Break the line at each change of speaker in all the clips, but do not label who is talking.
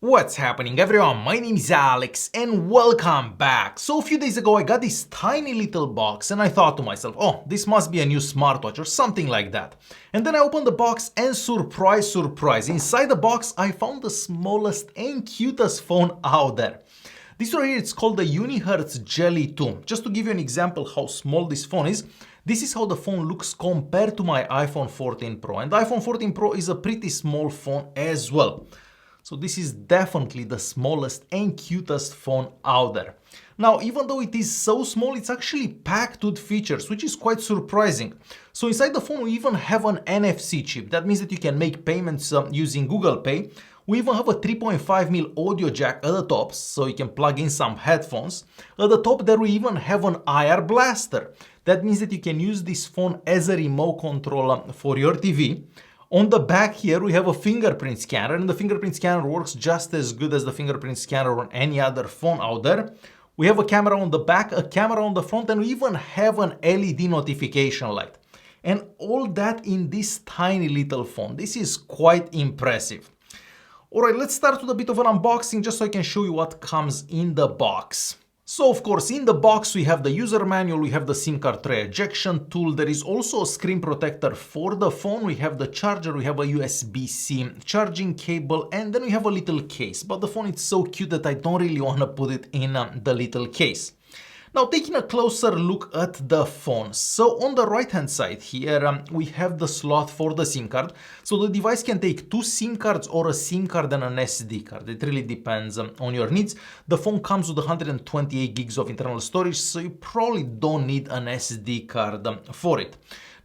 What's happening everyone, my name is Alex and welcome back. So a few days ago I got this tiny little box and I thought to myself, oh, this must be a new smartwatch or something like that. And then I opened the box and surprise, surprise, inside the box I found the smallest and cutest phone out there. This right here, it's called the Unihertz Jelly 2. Just to give you an example how small this phone is, this is how the phone looks compared to my iPhone 14 Pro. And the iPhone 14 Pro is a pretty small phone as well. So this is definitely the smallest and cutest phone out there. Now, even though it is so small, it's actually packed with features, which is quite surprising. So inside the phone, we even have an NFC chip. That means that you can make payments using Google Pay. We even have a 3.5mm audio jack at the top, so you can plug in some headphones. At the top there we even have an IR blaster. That means that you can use this phone as a remote control for your TV. On the back here we have a fingerprint scanner, and the fingerprint scanner works just as good as the fingerprint scanner on any other phone out there. We have a camera on the back, a camera on the front, and we even have an LED notification light. And all that in this tiny little phone. This is quite impressive. Alright, let's start with a bit of an unboxing just so I can show you what comes in the box. So of course, in the box we have the user manual, we have the SIM card tray ejection tool, there is also a screen protector for the phone, we have the charger, we have a USB-C charging cable, and then we have a little case. But the phone is so cute that I don't really want to put it in the little case. Now, taking a closer look at the phone. So on the right hand side here, we have the slot for the SIM card. So the device can take two SIM cards or a SIM card and an SD card. It really depends on your needs. The phone comes with 128 gigs of internal storage, so you probably don't need an SD card for it.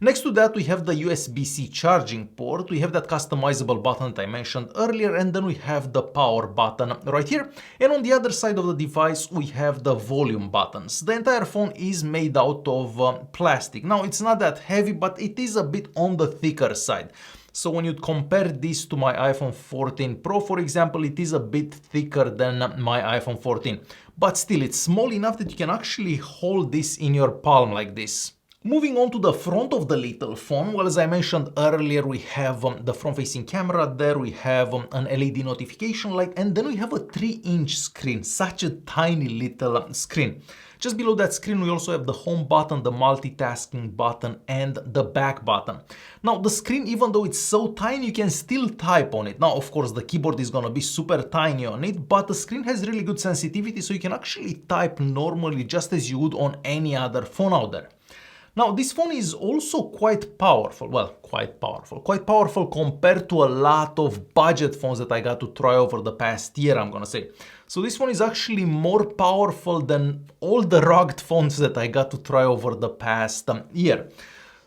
Next to that, we have the USB-C charging port, we have that customizable button that I mentioned earlier, and then we have the power button right here. And on the other side of the device, we have the volume buttons. The entire phone is made out of plastic. Now, it's not that heavy, but it is a bit on the thicker side. So when you compare this to my iPhone 14 Pro, for example, it is a bit thicker than my iPhone 14. But still, it's small enough that you can actually hold this in your palm like this. Moving on to the front of the little phone, well, as I mentioned earlier, we have the front-facing camera there, we have an LED notification light, and then we have a 3-inch screen, such a tiny little screen. Just below that screen, we also have the home button, the multitasking button, and the back button. Now, the screen, even though it's so tiny, you can still type on it. Now, of course, the keyboard is gonna be super tiny on it, but the screen has really good sensitivity, so you can actually type normally just as you would on any other phone out there. Now, this phone is also quite powerful. Well, quite powerful compared to a lot of budget phones that I got to try over the past year, I'm gonna say. So this phone is actually more powerful than all the rugged phones that I got to try over the past year.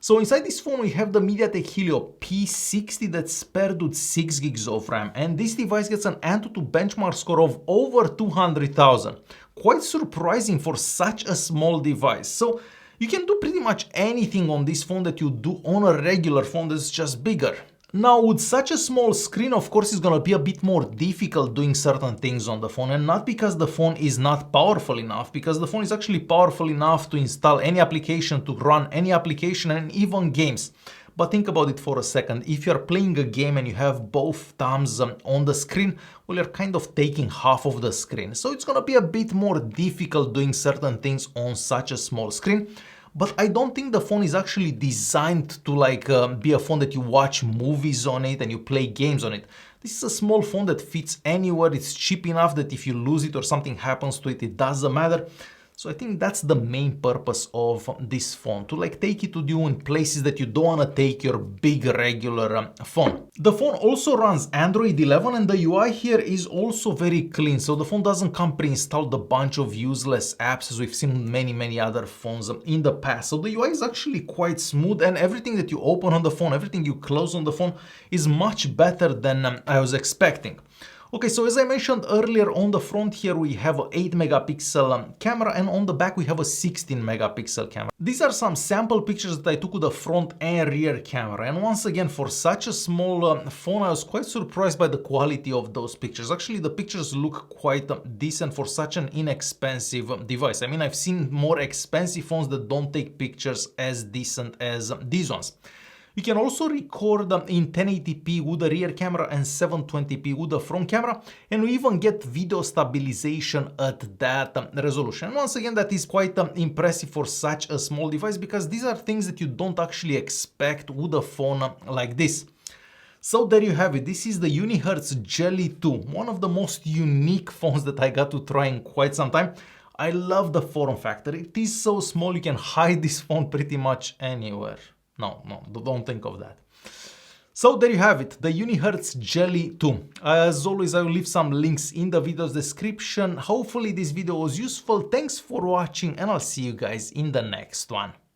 So inside this phone we have the MediaTek Helio P60 that's paired with 6 gigs of RAM, and this device gets an Antutu benchmark score of over 200,000. Quite surprising for such a small device. So you can do pretty much anything on this phone that you do on a regular phone that's just bigger. Now, with such a small screen, of course, it's gonna be a bit more difficult doing certain things on the phone, and not because the phone is not powerful enough, because the phone is actually powerful enough to install any application, to run any application, and even games. But think about it for a second. If you're playing a game and you have both thumbs on the screen, well, you're kind of taking half of the screen. So it's gonna be a bit more difficult doing certain things on such a small screen. But I don't think the phone is actually designed to be a phone that you watch movies on it and you play games on it. This is a small phone that fits anywhere. It's cheap enough that if you lose it or something happens to it, it doesn't matter. So I think that's the main purpose of this phone, to take it with you in places that you don't want to take your big regular phone. The phone also runs Android 11, and the UI here is also very clean. So the phone doesn't come pre-installed a bunch of useless apps as we've seen many other phones in the past. So the UI is actually quite smooth, and everything that you open on the phone, everything you close on the phone is much better than I was expecting. Okay, so as I mentioned earlier, on the front here we have an 8-megapixel camera, and on the back we have a 16-megapixel camera. These are some sample pictures that I took with the front and rear camera, and once again, for such a small phone, I was quite surprised by the quality of those pictures. Actually, the pictures look quite decent for such an inexpensive device. I mean, I've seen more expensive phones that don't take pictures as decent as these ones. You can also record in 1080p with the rear camera and 720p with the front camera, and we even get video stabilization at that resolution. And once again, that is quite impressive for such a small device, because these are things that you don't actually expect with a phone like this. So there you have it. This is the Unihertz Jelly 2, one of the most unique phones that I got to try in quite some time. I love the form factor. It is so small, you can hide this phone pretty much anywhere. No, don't think of that. So there you have it, the Unihertz Jelly 2. As always, I will leave some links in the video's description. Hopefully this video was useful. Thanks for watching, and I'll see you guys in the next one.